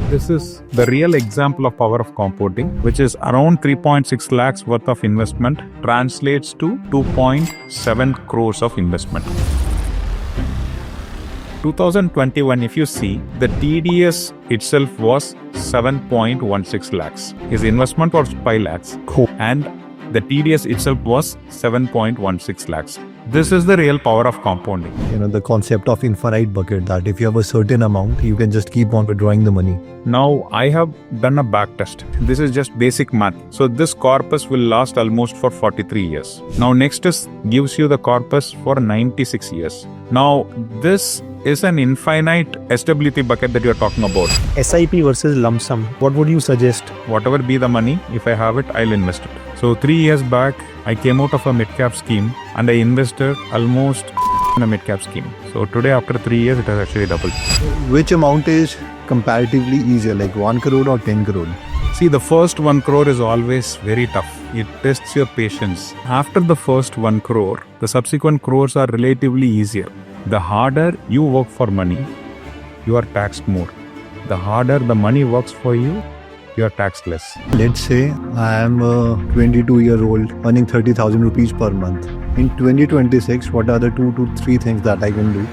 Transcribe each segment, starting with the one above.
This is the real example of power of compounding, which is around 3.6 lakhs worth of investment translates to 2.7 crores of investment. 2021, if you see, the TDS itself was 7.16 lakhs. His investment was 5 lakhs. Cool. And the TDS itself was 7.16 lakhs. This is the real power of compounding. The concept of infinite bucket, that if you have a certain amount, you can just keep on withdrawing the money. Now, I have done a back test. This is just basic math. So this corpus will last almost for 43 years. Now, next is gives you the corpus for 96 years. Now, this is an infinite stability bucket that you are talking about. SIP versus lump sum. What would you suggest? Whatever be the money, if I have it, I'll invest it. So 3 years back, I came out of a mid-cap scheme and I invested almost in a mid-cap scheme. So today, after 3 years, it has actually doubled. Which amount is comparatively easier, like 1 crore or 10 crore? See, the first 1 crore is always very tough. It tests your patience. After the first 1 crore, the subsequent crores are relatively easier. The harder you work for money, you are taxed more. The harder the money works for you, you are taxed less. Let's say I am a 22-year-old earning 30,000 rupees per month. In 2026, what are the 2 to 3 things that I can do?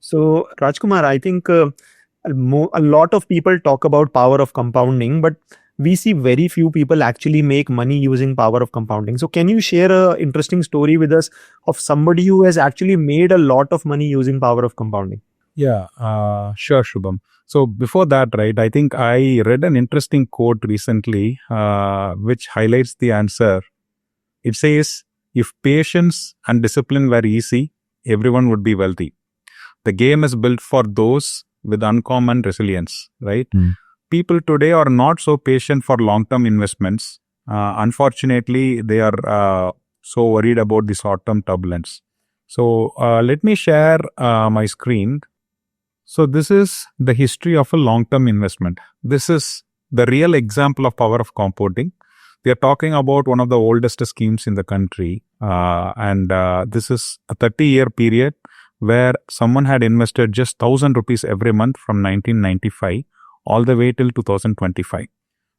So, Rajkumar, I think a lot of people talk about power of compounding, but we see very few people actually make money using power of compounding. So, can you share an interesting story with us of somebody who has actually made a lot of money using power of compounding? Yeah, sure, Shubham. So before that, right, I think I read an interesting quote recently, which highlights the answer. It says, if patience and discipline were easy, everyone would be wealthy. The game is built for those with uncommon resilience, right? People today are not so patient for long-term investments. Unfortunately, they are so worried about the short-term turbulence. So let me share my screen. So this is the history of a long-term investment. This is the real example of power of compounding. We are talking about one of the oldest schemes in the country. This is a 30-year period where someone had invested just 1,000 rupees every month from 1995 all the way till 2025,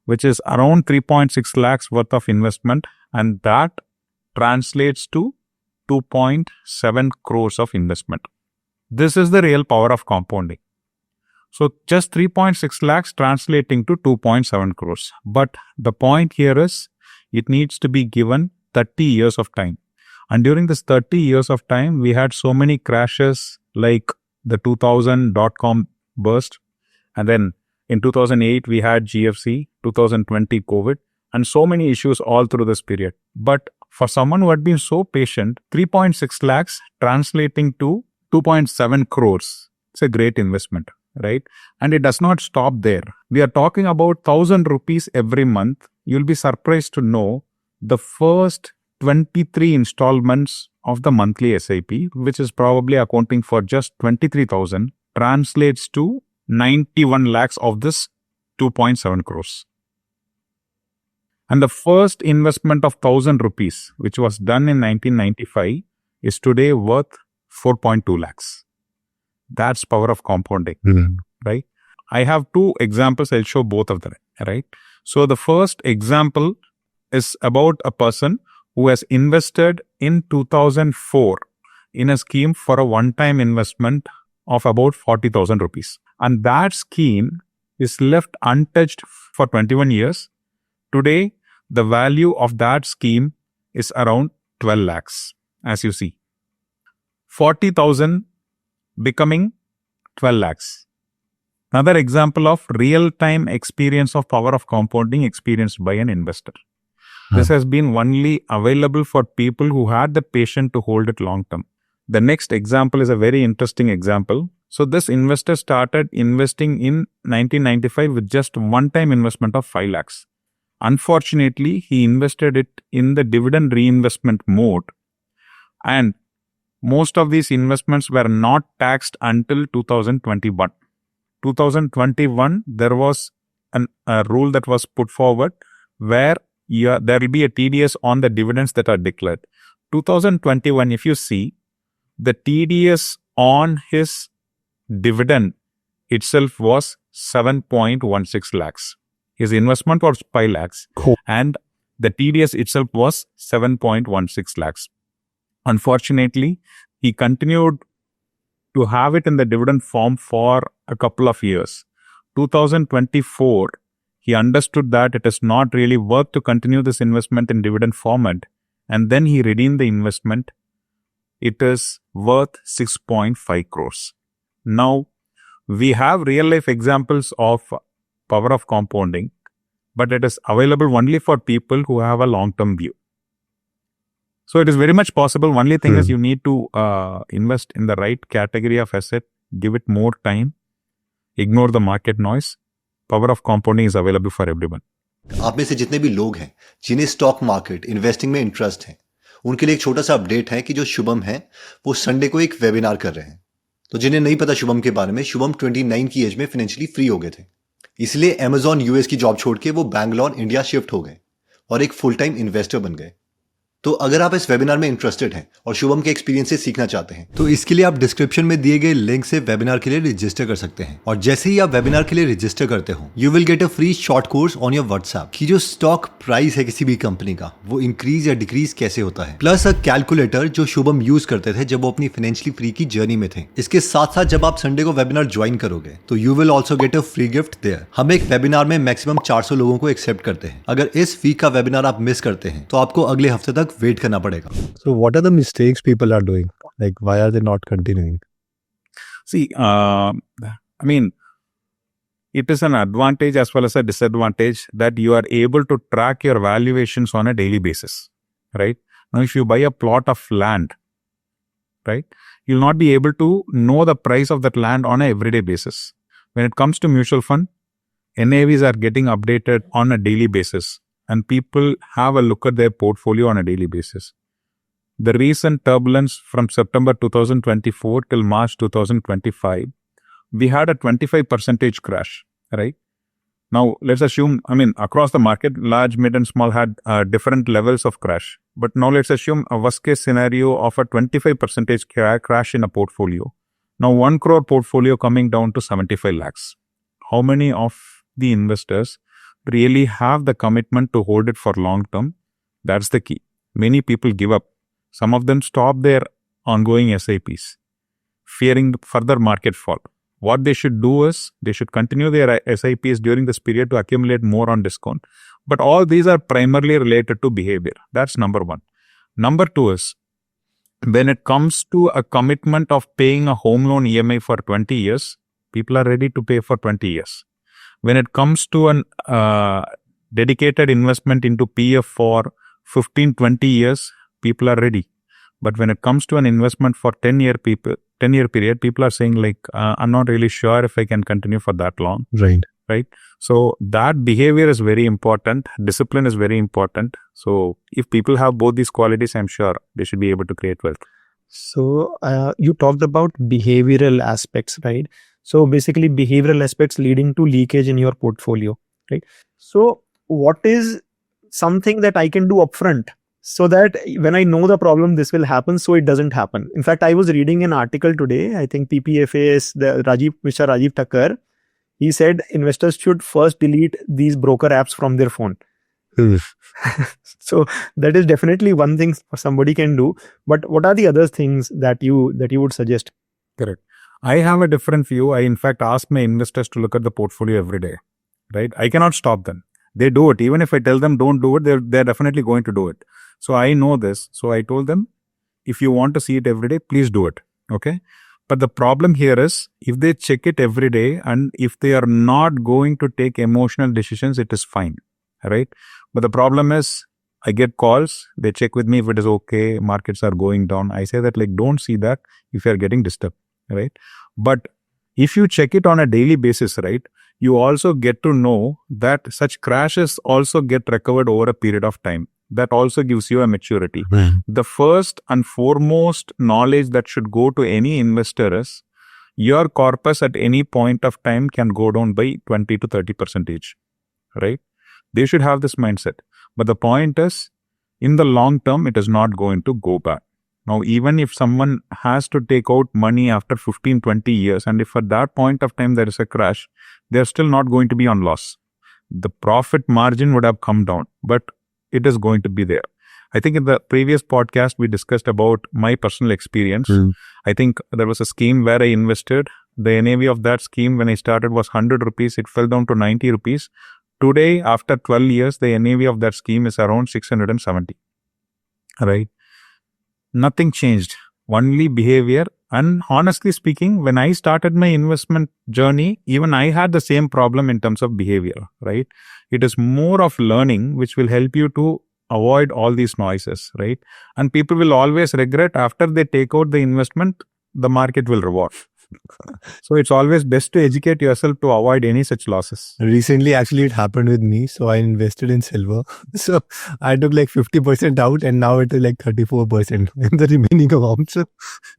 which is around 3.6 lakhs worth of investment, and that translates to 2.7 crores of investment. This is the real power of compounding. So just 3.6 lakhs translating to 2.7 crores. But the point here is it needs to be given 30 years of time. And during this 30 years of time, we had so many crashes like the 2000 dot-com burst. And then in 2008, we had GFC, 2020 COVID, and so many issues all through this period. But for someone who had been so patient, 3.6 lakhs translating to 2.7 crores. It's a great investment, right? And it does not stop there. We are talking about 1,000 rupees every month. You'll be surprised to know the first 23 installments of the monthly SIP, which is probably accounting for just 23,000, translates to 91 lakhs of this 2.7 crores. And the first investment of 1,000 rupees, which was done in 1995, is today worth 4.2 lakhs. That's power of compounding, right? I have 2 examples. I'll show both of them, right? So the first example is about a person who has invested in 2004 in a scheme for a one-time investment of about 40,000 rupees. And that scheme is left untouched for 21 years. Today, the value of that scheme is around 12 lakhs, as you see. 40,000 becoming 12 lakhs. Another example of real-time experience of power of compounding experienced by an investor. This has been only available for people who had the patience to hold it long-term. The next example is a very interesting example. So this investor started investing in 1995 with just one-time investment of 5 lakhs. Unfortunately, he invested it in the dividend reinvestment mode, and most of these investments were not taxed until 2021. 2021, there was a rule that was put forward where there will be a TDS on the dividends that are declared. 2021, if you see, the TDS on his dividend itself was 7.16 lakhs. His investment was 5 lakhs. Cool. And the TDS itself was 7.16 lakhs. Unfortunately, he continued to have it in the dividend form for a couple of years. 2024, he understood that it is not really worth to continue this investment in dividend format, and then he redeemed the investment. It is worth 6.5 crores. Now, we have real life examples of power of compounding, but it is available only for people who have a long-term view. So it is very much possible. Only thing is you need to invest in the right category of asset, give it more time, ignore the market noise. Power of compounding is available for everyone. आप में से जितने भी लोग हैं जिन्हें stock market investing में interest है, उनके लिए एक छोटा सा अपडेट है कि जो शुभम है वो संडे को एक वेबिनार कर रहे हैं। तो जिन्हें नहीं पता शुभम के बारे में, शुभम 29 की एज में फाइनेंशियली फ्री हो गए थे, इसलिए अमेजॉन यूएस की जॉब छोड़ के वो बैंगलोर इंडिया शिफ्ट हो गए और एक फुल टाइम इन्वेस्टर बन गए। तो अगर आप इस वेबिनार में इंटरेस्टेड हैं और शुभम के एक्सपीरियंस से सीखना चाहते हैं तो इसके लिए आप डिस्क्रिप्शन में दिए गए लिंक से वेबिनार के लिए रजिस्टर कर सकते हैं। और जैसे ही आप वेबिनार के लिए रजिस्टर करते हो, you will get a free short course on your WhatsApp कि जो स्टॉक प्राइस है किसी भी कंपनी का वो इंक्रीज या डिक्रीज कैसे होता है, प्लस अ कैलकुलेटर जो शुभम यूज करते थे जब वो अपनी फाइनेंशियली फ्री की जर्नी में थे। इसके साथ साथ जब आप संडे को वेबिनार ज्वाइन करोगे तो you will also get a free gift there. हम एक वेबिनार में मैक्सिमम 400 लोगों को एक्सेप्ट करते हैं। अगर इस वीक का वेबिनार आप मिस करते हैं तो आपको अगले हफ्ते तक वेट करना पड़ेगा। So what are the mistakes people are doing? Like, why are they not continuing? See, it is an advantage as well as a disadvantage that you are able to track your valuations on a daily basis, right? Now, if you buy a plot of land, right, you'll not be able to know the price of that land on a everyday basis. When it comes to mutual fund, NAVs are getting updated on a daily basis, and people have a look at their portfolio on a daily basis. The recent turbulence from September 2024 till March 2025, we had a 25% crash, right? Now, let's assume, across the market, large, mid and small had different levels of crash. But now let's assume a worst case scenario of a 25% crash in a portfolio. Now, 1 crore portfolio coming down to 75 lakhs. How many of the investors really have the commitment to hold it for long term? That's the key. Many people give up. Some of them stop their ongoing SIPs, fearing further market fall. What they should do is, they should continue their SIPs during this period to accumulate more on discount. But all these are primarily related to behavior. That's number one. Number two is, when it comes to a commitment of paying a home loan EMI for 20 years, people are ready to pay for 20 years. When it comes to an dedicated investment into PF for 15-20 years, people are ready. But when it comes to an investment for 10-year period, people are saying like, I'm not really sure if I can continue for that long. Right. So that behavior is very important. Discipline is very important. So if people have both these qualities, I'm sure they should be able to create wealth. So you talked about behavioral aspects, right? So basically behavioral aspects leading to leakage in your portfolio, right? So what is something that I can do upfront so that when I know the problem, this will happen, so it doesn't happen? In fact, I was reading an article today, I think PPFA's, Mr. Rajiv Thakkar, he said investors should first delete these broker apps from their phone. So that is definitely one thing somebody can do. But what are the other things that you would suggest? Correct. I have a different view. I in fact ask my investors to look at the portfolio every day, right? I cannot stop them. They do it. Even if I tell them don't do it, they're definitely going to do it. So I know this. So I told them, if you want to see it every day, please do it. Okay. But the problem here is, if they check it every day and if they are not going to take emotional decisions, it is fine. Right. But the problem is, I get calls, they check with me if it is okay, markets are going down. I say that like, don't see that if you are getting disturbed. Right. But if you check it on a daily basis, right, you also get to know that such crashes also get recovered over a period of time. That also gives you a maturity. The first and foremost knowledge that should go to any investor is, your corpus at any point of time can go down by 20 to 30%, right? They should have this mindset. But the point is, in the long term, it is not going to go back. Now, even if someone has to take out money after 15, 20 years, and if at that point of time there is a crash, they're still not going to be on loss. The profit margin would have come down, but it is going to be there. I think in the previous podcast, we discussed about my personal experience. I think there was a scheme where I invested. The NAV of that scheme when I started was 100 rupees. It fell down to 90 rupees. Today, after 12 years, the NAV of that scheme is around 670. Right? Nothing changed. Only behavior. And honestly speaking, when I started my investment journey, even I had the same problem in terms of behavior. Right? It is more of learning which will help you to avoid all these noises. Right? And people will always regret after they take out the investment, the market will reward. So it's always best to educate yourself to avoid any such losses. Recently, actually, it happened with me. So I invested in silver. So I took like 50% out and now it is like 34% in the remaining amounts.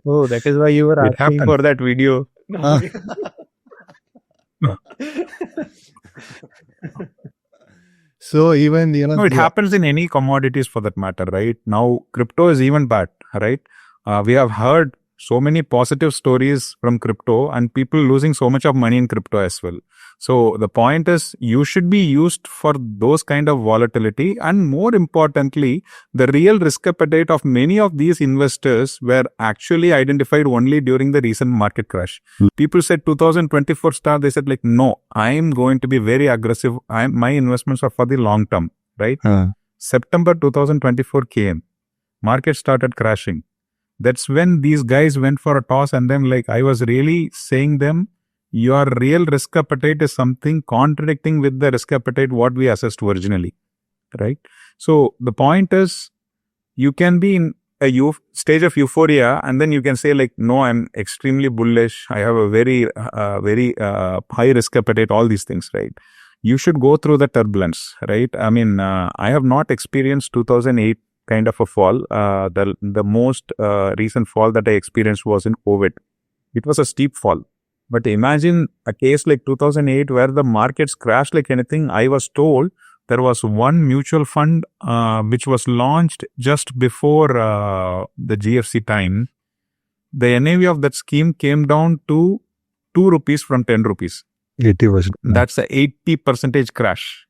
Oh, that is why you were It asking happened. for that video. So even, No, it happens in any commodities for that matter, right? Now, crypto is even bad, right? We have heard so many positive stories from crypto and people losing so much of money in crypto as well. So the point is you should be used for those kind of volatility, and more importantly, the real risk appetite of many of these investors were actually identified only during the recent market crash. People said 2024 start, they said like, no, I'm going to be very aggressive. My investments are for the long term, right? September 2024 came, market started crashing. That's when these guys went for a toss, and then like I was really saying them, your real risk appetite is something contradicting with the risk appetite what we assessed originally, right? So the point is, you can be in a stage of euphoria and then you can say like, no, I'm extremely bullish. I have a very high risk appetite, all these things, right? You should go through the turbulence, right? I mean, I have not experienced 2008 kind of a fall. The most recent fall that I experienced was in COVID. It was a steep fall. But imagine a case like 2008 where the markets crashed like anything. I was told there was one mutual fund which was launched just before the GFC time. The NAV of that scheme came down to 2 rupees from 10 rupees. 80%. That's a 80% crash,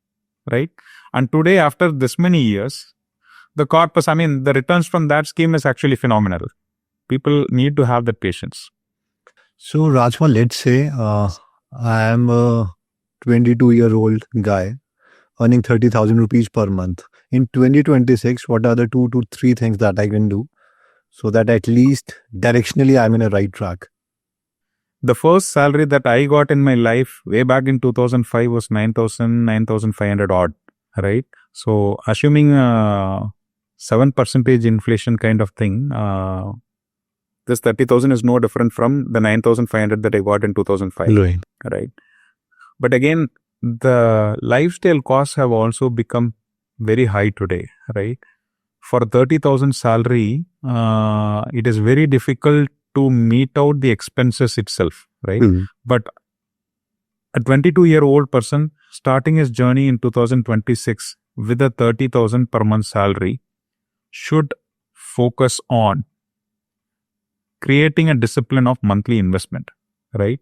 right? And today, after this many years, the corpus, I mean, the returns from that scheme is actually phenomenal. People need to have that patience. So Rajkumar, let's say I am a 22-year-old guy earning 30,000 rupees per month. In 2026, what are the 2 to 3 things that I can do so that at least directionally I'm in a right track? The first salary that I got in my life way back in 2005 was 9,500 odd, right? So assuming 7% inflation kind of thing, this 30,000 is no different from the 9,500 that I got in 2005, right? But again, the lifestyle costs have also become very high today, right? For 30,000 salary, it is very difficult to meet out the expenses itself, right? But a 22-year-old person starting his journey in 2026 with a 30,000 per month salary should focus on creating a discipline of monthly investment, right?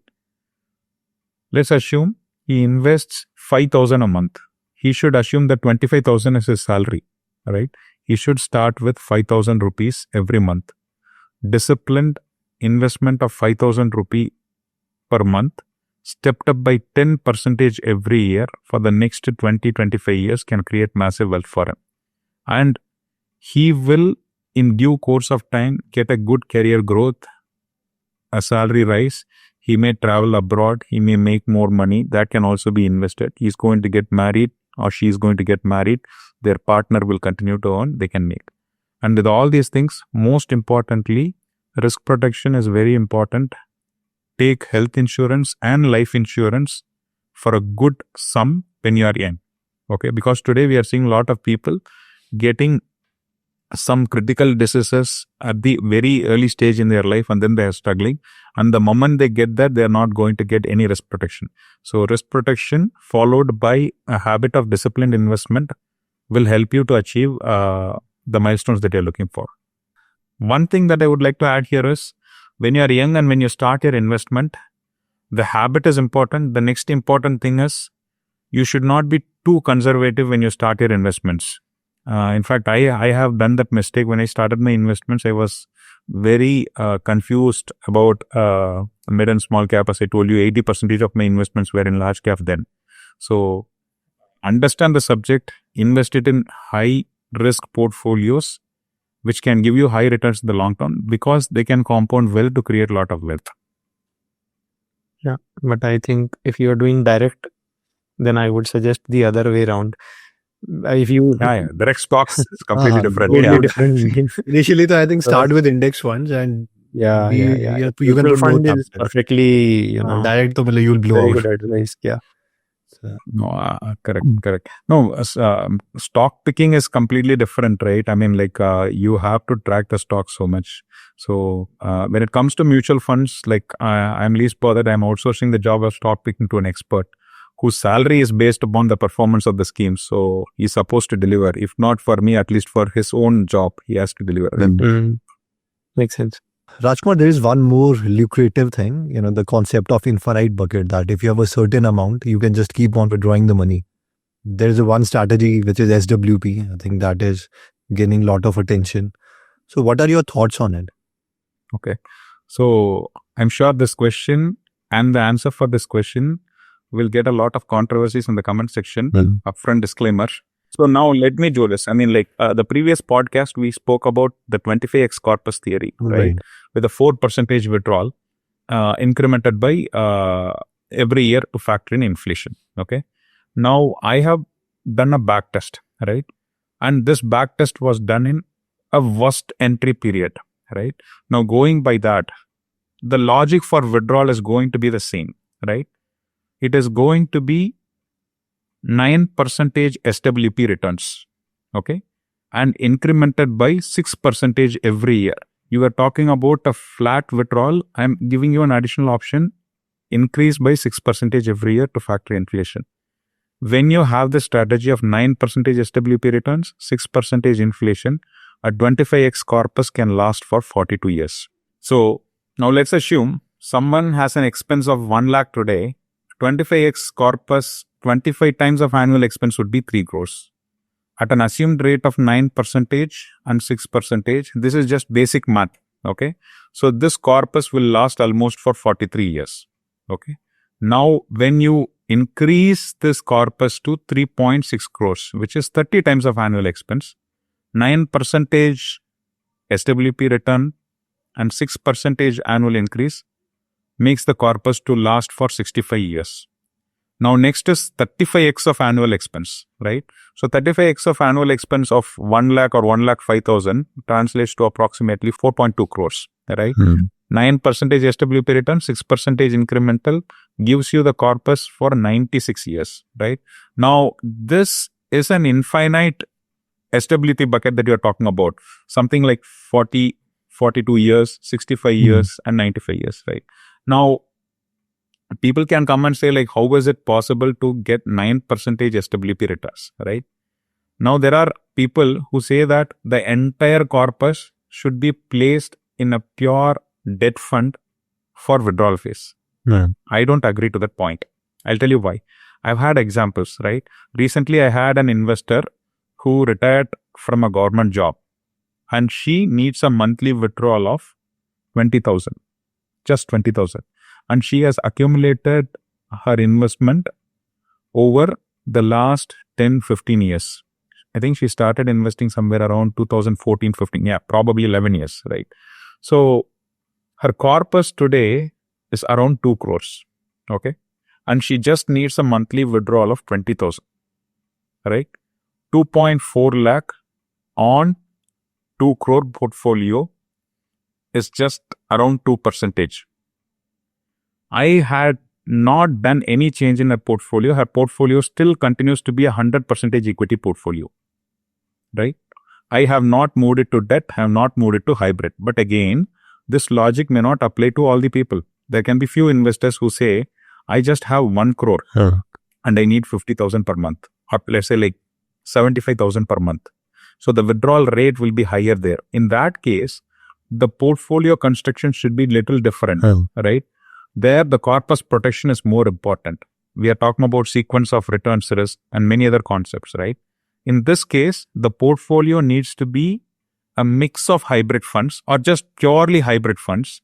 Let's assume he invests 5,000 a month. He should assume that 25,000 is his salary, right? He should start with 5,000 rupees every month. Disciplined investment of 5,000 rupee per month, stepped up by 10% every year for the next 20-25 years can create massive wealth for him. And he will, in due course of time, get a good career growth, a salary rise. He may travel abroad. He may make more money. That can also be invested. He's going to get married or she's going to get married. Their partner will continue to earn. They can make. And with all these things, most importantly, risk protection is very important. Take health insurance and life insurance for a good sum when you are young. Okay, because today we are seeing a lot of people getting some critical diseases at the very early stage in their life, and then they are struggling. And the moment they get that, they are not going to get any risk protection. So risk protection followed by a habit of disciplined investment will help you to achieve the milestones that you're looking for. One thing that I would like to add here is, when you are young and when you start your investment, the habit is important. The next important thing is, you should not be too conservative when you start your investments. In fact, I have done that mistake. When I started my investments, I was very confused about mid and small cap. As I told you, 80% of my investments were in large cap then. So understand the subject, invest it in high risk portfolios, which can give you high returns in the long term, because they can compound well to create a lot of wealth. Yeah, but I think if you're doing direct, then I would suggest the other way around. If you Direct stocks is completely different. totally Yeah. different. Initially, I think start with index funds and Yeah. you can Mutual put more fund is capital. perfectly, Direct to you'll blow very out. good advice. Yeah. No, correct. No, stock picking is completely different, right? I mean, like you have to track the stock so much. So when it comes to mutual funds, like I'm least bothered. I'm outsourcing the job of stock picking to an expert whose salary is based upon the performance of the scheme. So he's supposed to deliver. If not for me, at least for his own job, he has to deliver. Makes sense. Rajkumar, there is one more lucrative thing, the concept of infinite bucket, that if you have a certain amount, you can just keep on withdrawing the money. There is one strategy which is SWP. I think that is gaining a lot of attention. So what are your thoughts on it? Okay. So I'm sure this question and the answer for this question will get a lot of controversies in the comment section. Upfront disclaimer. So now let me do this. I mean, like the previous podcast, we spoke about the 25x corpus theory, right? With a 4% withdrawal incremented by every year to factor in inflation. Okay. Now I have done a back test, right? And this back test was done in a worst entry period, right? Now going by that, the logic for withdrawal is going to be the same, right? It is going to be 9% SWP returns, okay, and incremented by 6% every year. You are talking about a flat withdrawal. I'm giving you an additional option, increase by 6% every year to factor inflation. When you have the strategy of 9% SWP returns, 6% inflation, a 25x corpus can last for 42 years. So now let's assume someone has an expense of 1 lakh today. 25x corpus, 25 times of annual expense would be 3 crores. At an assumed rate of 9% and 6%, this is just basic math, okay? So this corpus will last almost for 43 years, okay? Now, when you increase this corpus to 3.6 crores, which is 30 times of annual expense, 9% SWP return and 6% annual increase makes the corpus to last for 65 years. Now, next is 35x of annual expense, right? So 35x of annual expense of 1 lakh or 1,05,000 translates to approximately 4.2 crores, right? 9% SWP return, 6% incremental gives you the corpus for 96 years, right? Now, this is an infinite SWP bucket that you're talking about. Something like 40, 42 years, 65 years, and 95 years, right? Now, people can come and say, like, how is it possible to get 9% SWP returns, right? Now, there are people who say that the entire corpus should be placed in a pure debt fund for withdrawal phase. I don't agree to that point. I'll tell you why. I've had examples, right? Recently, I had an investor who retired from a government job and she needs a monthly withdrawal of 20,000, just 20,000. And she has accumulated her investment over the last 10-15 years. I think she started investing somewhere around 2014-15. Yeah, probably 11 years, right? So her corpus today is around 2 crores, okay? And she just needs a monthly withdrawal of 20,000, right? 2.4 lakh on 2 crore portfolio is just around 2%. I had not done any change in her portfolio. Her portfolio still continues to be 100% equity portfolio, right? I have not moved it to debt, I have not moved it to hybrid. But again, this logic may not apply to all the people. There can be few investors who say, I just have 1 crore and I need 50,000 per month, or let's say like 75,000 per month. So the withdrawal rate will be higher there. In that case, the portfolio construction should be little different, right? There, the corpus protection is more important. We are talking about sequence of returns risk and many other concepts, right? In this case, the portfolio needs to be a mix of hybrid funds or just purely hybrid funds.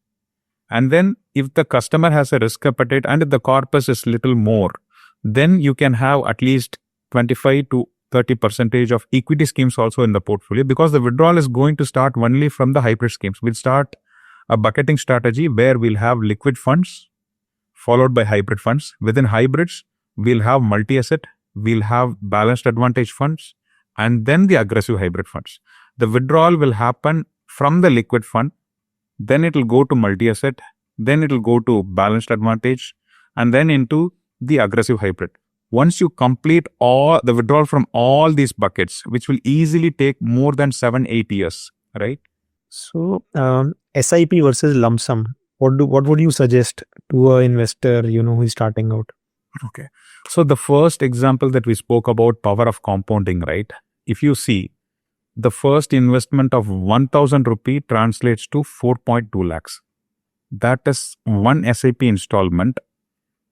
And then if the customer has a risk appetite and if the corpus is little more, then you can have at least 25 to 30% of equity schemes also in the portfolio, because the withdrawal is going to start only from the hybrid schemes. We'll start a bucketing strategy where we'll have liquid funds followed by hybrid funds. Within hybrids, we'll have multi-asset, we'll have balanced advantage funds, and then the aggressive hybrid funds. The withdrawal will happen from the liquid fund, then it will go to multi-asset, then it will go to balanced advantage, and then into the aggressive hybrid. Once you complete all the withdrawal from all these buckets, which will easily take more than 7-8 years, right? So, SIP versus lump sum. What would you suggest to an investor, who is starting out? Okay. So the first example that we spoke about, power of compounding, right? If you see, the first investment of 1,000 rupee translates to 4.2 lakhs. That is one SIP installment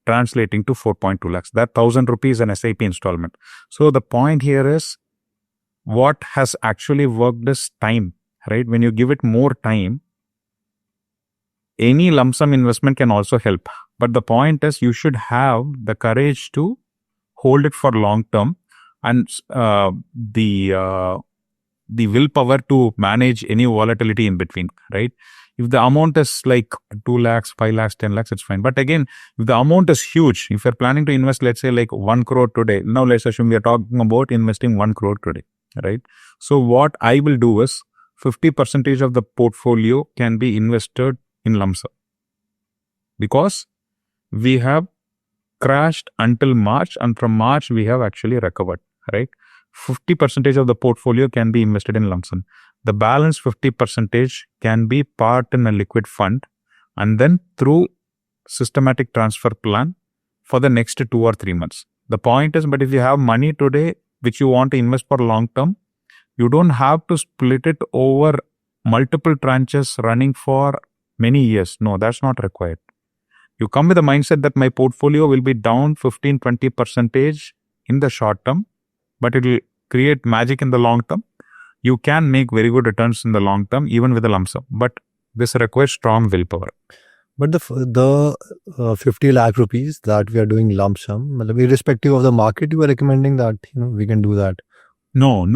translating to 4.2 lakhs. That 1,000 rupees is an SIP installment. So the point here is, what has actually worked is time, right? When you give it more time, any lump sum investment can also help. But the point is, you should have the courage to hold it for long term and the willpower to manage any volatility in between, right? If the amount is like 2 lakhs, 5 lakhs, 10 lakhs, it's fine. But again, if the amount is huge, if you're planning to invest, let's say like 1 crore today, now let's assume we are talking about investing 1 crore today, right? So what I will do is 50% of the portfolio can be invested in lump sum, because we have crashed until March, and from March we have actually recovered, right? 50% of the portfolio can be invested in lump sum. The balance 50% can be part in a liquid fund, and then through systematic transfer plan for the next 2 or 3 months. The point is, but if you have money today which you want to invest for long term, you don't have to split it over multiple tranches running for many years. No, that's not required. You come with the mindset that my portfolio will be down 15-20% in the short term, but it will create magic in the long term. You can make very good returns in the long term, even with a lump sum. But this requires strong willpower. But the 50 lakh rupees that we are doing lump sum, irrespective of the market, you are recommending that we can do that. No.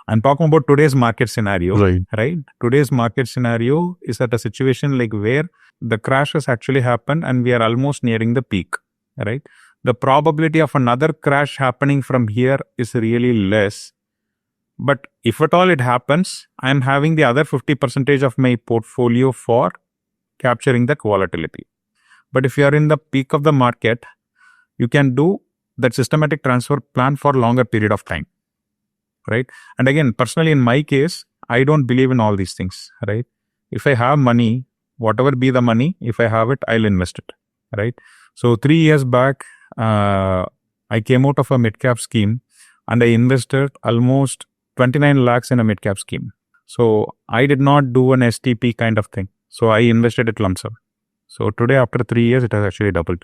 I'm talking about today's market scenario, right? Today's market scenario is at a situation like where the crash has actually happened and we are almost nearing the peak, right? The probability of another crash happening from here is really less. But if at all it happens, I'm having the other 50% of my portfolio for capturing that volatility. But if you are in the peak of the market, you can do that systematic transfer plan for longer period of time, right? And again, personally, in my case, I don't believe in all these things, right? If I have money, whatever be the money, if I have it, I'll invest it, right? So 3 years back, I came out of a mid-cap scheme and I invested almost 29 lakhs in a mid-cap scheme. So I did not do an STP kind of thing. So I invested it lump sum. So today, after 3 years, it has actually doubled.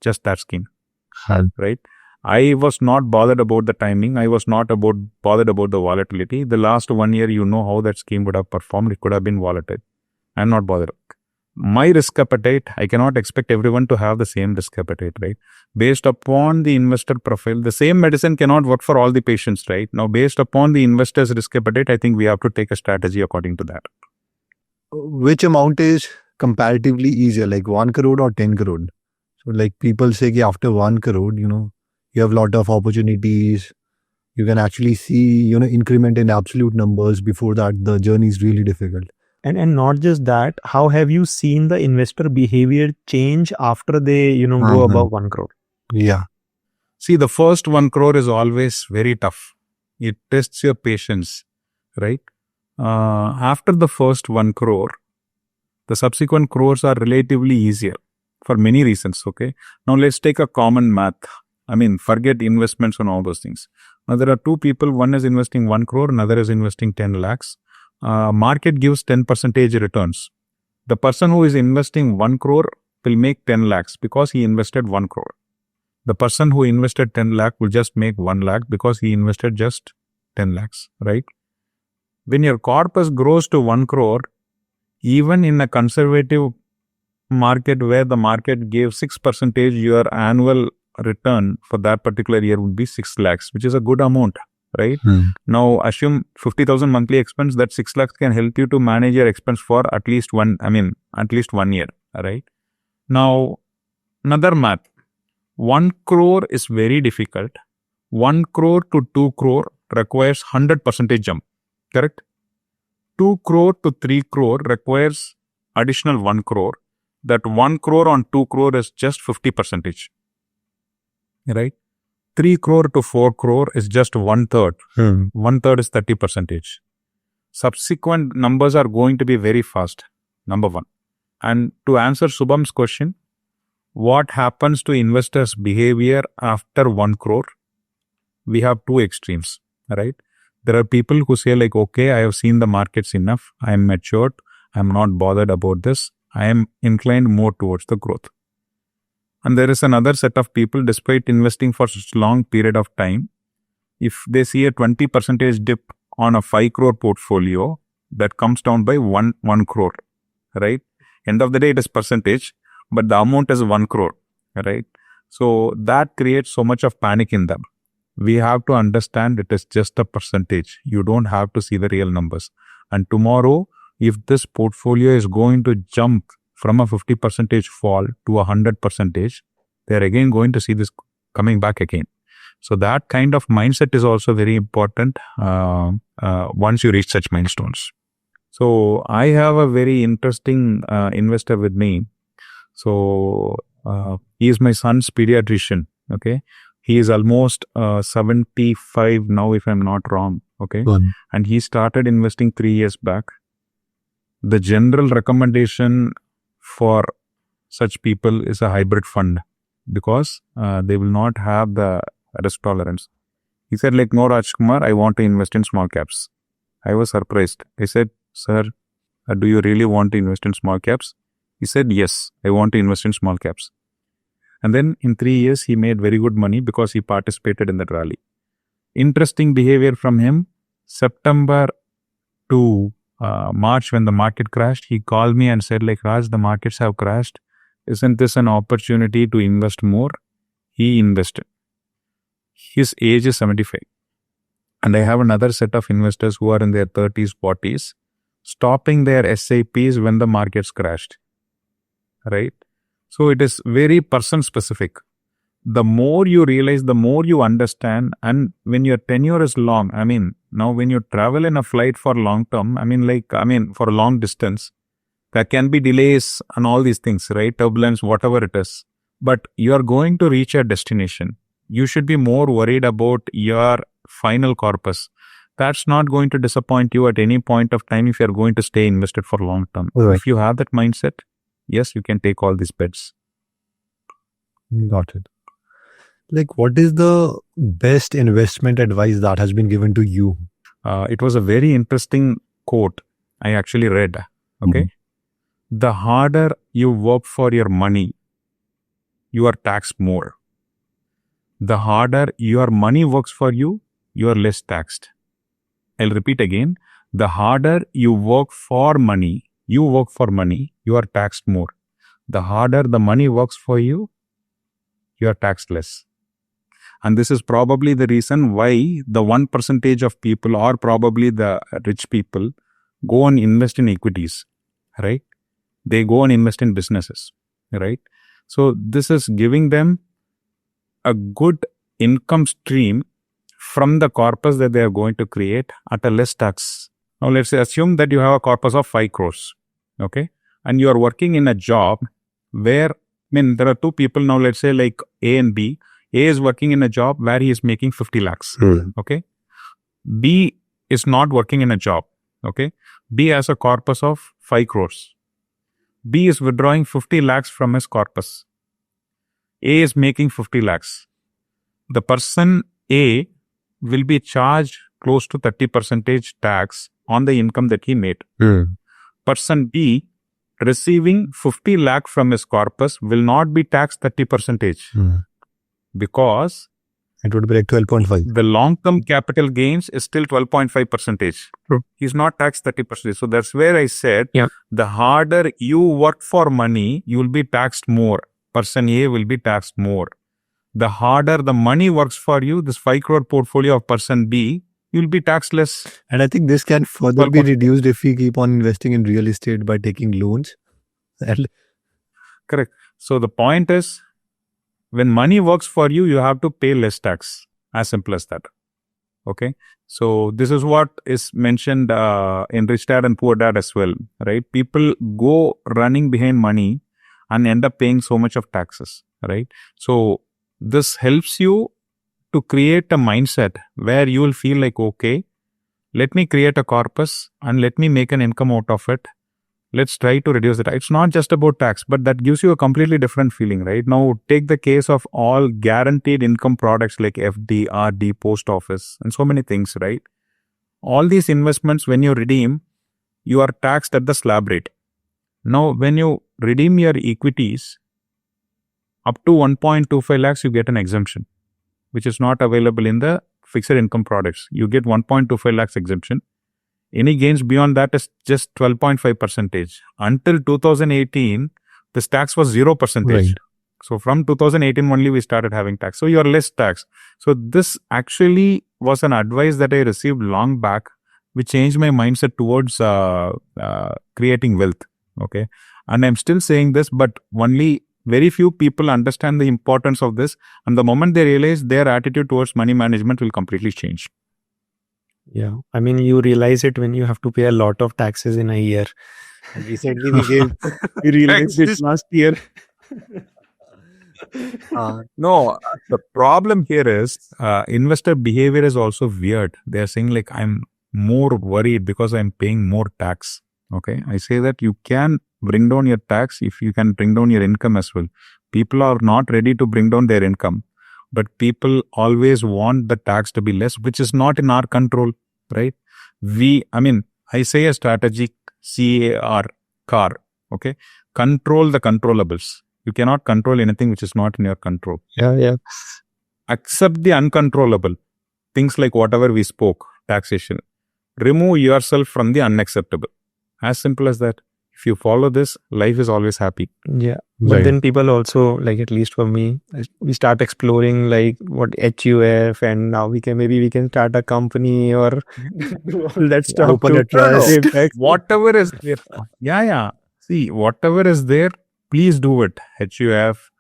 Just that scheme, right? I was not bothered about the timing. I was not bothered about the volatility. The last 1 year, you know how that scheme would have performed. It could have been volatile. I'm not bothered. My risk appetite, I cannot expect everyone to have the same risk appetite, right? Based upon the investor profile, the same medicine cannot work for all the patients, right? Now, based upon the investor's risk appetite, I think we have to take a strategy according to that. Which amount is comparatively easier, like 1 crore or 10 crore? So like people say that after 1 crore, you have a lot of opportunities. You can actually see, increment in absolute numbers. Before that, the journey is really difficult. And not just that, how have you seen the investor behavior change after they, go above 1 crore? Yeah. See, the first 1 crore is always very tough. It tests your patience, right? After the first 1 crore, the subsequent crores are relatively easier for many reasons, okay? Now let's take a common math. I mean, forget investments and all those things. Now there are two people, one is investing 1 crore, another is investing 10 lakhs. Market gives 10% returns. The person who is investing 1 crore will make 10 lakhs because he invested 1 crore. The person who invested 10 lakh will just make 1 lakh because he invested just 10 lakhs, right? When your corpus grows to 1 crore, even in a conservative market where the market gave 6%, your annual return for that particular year would be 6 lakhs, which is a good amount, right? Now assume 50,000 monthly expense, that 6 lakhs can help you to manage your expense for at least 1 year, right? Now, another math. 1 crore is very difficult. 1 crore to 2 crore requires 100% jump, correct? 2 crore to 3 crore requires additional 1 crore. That 1 crore on 2 crore is just 50%, right? 3 crore to 4 crore is just 1/3. 1/3 is 30%. Subsequent numbers are going to be very fast, number one. And to answer Subham's question, what happens to investors' behavior after 1 crore? We have two extremes, right? There are people who say like, okay, I have seen the markets enough. I am matured. I am not bothered about this. I am inclined more towards the growth. And there is another set of people, despite investing for such a long period of time, if they see a 20% dip on a 5 crore portfolio, that comes down by 1 crore, right? End of the day, it is percentage, but the amount is 1 crore, right? So that creates so much of panic in them. We have to understand it is just a percentage. You don't have to see the real numbers. And tomorrow, if this portfolio is going to jump from a 50% fall to 100%, they're again going to see this coming back again. So that kind of mindset is also very important once you reach such milestones. So I have a very interesting investor with me. So he is my son's pediatrician. Okay, he is almost 75 now, if I'm not wrong. Okay, and he started investing 3 years back. The general recommendation for such people is a hybrid fund because they will not have the risk tolerance. He said like, no Rajkumar, I want to invest in small caps. I was surprised. I said, sir, do you really want to invest in small caps? He said, yes, I want to invest in small caps. And then in 3 years, he made very good money because he participated in that rally. Interesting behavior from him. September to March, when the market crashed, he called me and said like, Raj, the markets have crashed. Isn't this an opportunity to invest more? He invested. His age is 75. And I have another set of investors who are in their 30s, 40s, stopping their SIPs when the markets crashed. Right? So it is very person specific. The more you realize, the more you understand. And when your tenure is long, I mean, now when you travel in a flight for long term, for a long distance, there can be delays and all these things, right? Turbulence, whatever it is. But you are going to reach a destination. You should be more worried about your final corpus. That's not going to disappoint you at any point of time if you're going to stay invested for long term. Right. If you have that mindset, yes, you can take all these bets. Got it. Like, what is the best investment advice that has been given to you? It was a very interesting quote I actually read. Okay. Mm-hmm. The harder you work for your money, you are taxed more. The harder your money works for you, you are less taxed. I'll repeat again. The harder you work for money, you are taxed more. The harder the money works for you, you are taxed less. And this is probably the reason why the 1% of people, or probably the rich people, go and invest in equities, right? They go and invest in businesses, right? So this is giving them a good income stream from the corpus that they are going to create at a less tax. Now let's say, assume that you have a corpus of 5 crores, okay? And you are working in a job where, there are two people now, let's say like A and B. A is working in a job where he is making 50 lakhs, okay? B is not working in a job. Okay. B has a corpus of 5 crores. B is withdrawing 50 lakhs from his corpus. A is making 50 lakhs. The person A will be charged close to 30% tax on the income that he made. Person B receiving 50 lakh from his corpus will not be taxed 30% because It would be like 12.5. the long-term capital gains is still 12.5%. He's not taxed 30%. So that's where I said, Yeah. the harder you work for money, you will be taxed more. Person A will be taxed more. The harder the money works for you, this 5 crore portfolio of person B, you'll be taxed less. And I think this can further be 12.5. reduced if we keep on investing in real estate by taking loans. And Correct. So the point is, when money works for you, you have to pay less tax. As simple as that. Okay. So this is what is mentioned in Rich Dad and Poor Dad as well, right? People go running behind money and end up paying so much of taxes, right? So this helps you to create a mindset where you will feel like, okay, let me create a corpus and let me make an income out of it. Let's try to reduce it. It's not just about tax, but that gives you a completely different feeling, right? Now, take the case of all guaranteed income products like FD, RD, post office, and so many things, right? All these investments, when you redeem, you are taxed at the slab rate. Now, when you redeem your equities, up to 1.25 lakhs, you get an exemption, which is not available in the fixed income products. You get 1.25 lakhs exemption. Any gains beyond that is just 12.5%. Until 2018, this tax was 0%. Right. So from 2018 only we started having tax. So you are less tax. So this actually was an advice that I received long back, which changed my mindset towards creating wealth. Okay. And I'm still saying this, but only very few people understand the importance of this. And the moment they realize, their attitude towards money management will completely change. Yeah, I mean, you realize it when you have to pay a lot of taxes in a year. And recently, we realized it last year. No, the problem here is investor behavior is also weird. They are saying like, I'm more worried because I'm paying more tax. Okay, I say that you can bring down your tax if you can bring down your income as well. People are not ready to bring down their income. But people always want the tax to be less, which is not in our control, right? I say a strategic CAR, okay? Control the controllables. You cannot control anything which is not in your control. Yeah. Accept the uncontrollable. Things like whatever we spoke, taxation. Remove yourself from the unacceptable. As simple as that. If you follow this, life is always happy. Yeah. But Right. then people also, like, at least for me, we start exploring like what HUF, and now we can start a company or do all that stuff. Open to a trust. save tax. Whatever is there. Yeah. See, whatever is there, please do it. HUF,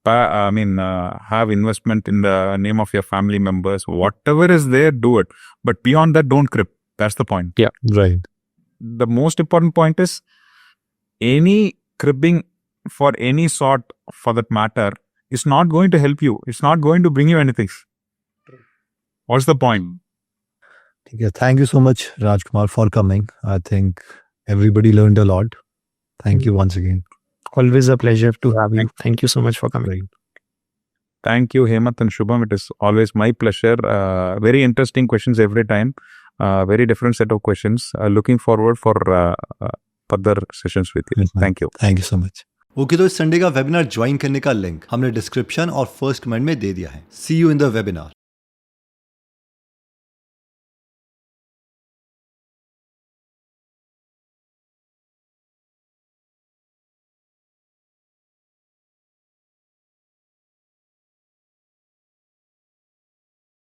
have investment in the name of your family members. Whatever is there, do it. But beyond that, don't crib. That's the point. Yeah. Right. The most important point is any cribbing for any sort, for that matter, is not going to help you. It's not going to bring you anything. What's the point? Yeah, thank you so much, Rajkumar, for coming. I think everybody learned a lot. Thank you once again. Always a pleasure to have you. Thank you so much for coming. Right. Thank you, Hemant and Shubham. It is always my pleasure. Very interesting questions every time. Very different set of questions. Looking forward for further sessions with you. Yes, ma'am. Thank you. Thank you so much. Okay तो इस Sunday का webinar join करने का link हमने description और first comment में दे दिया है। सी यू इन द वेबिनार।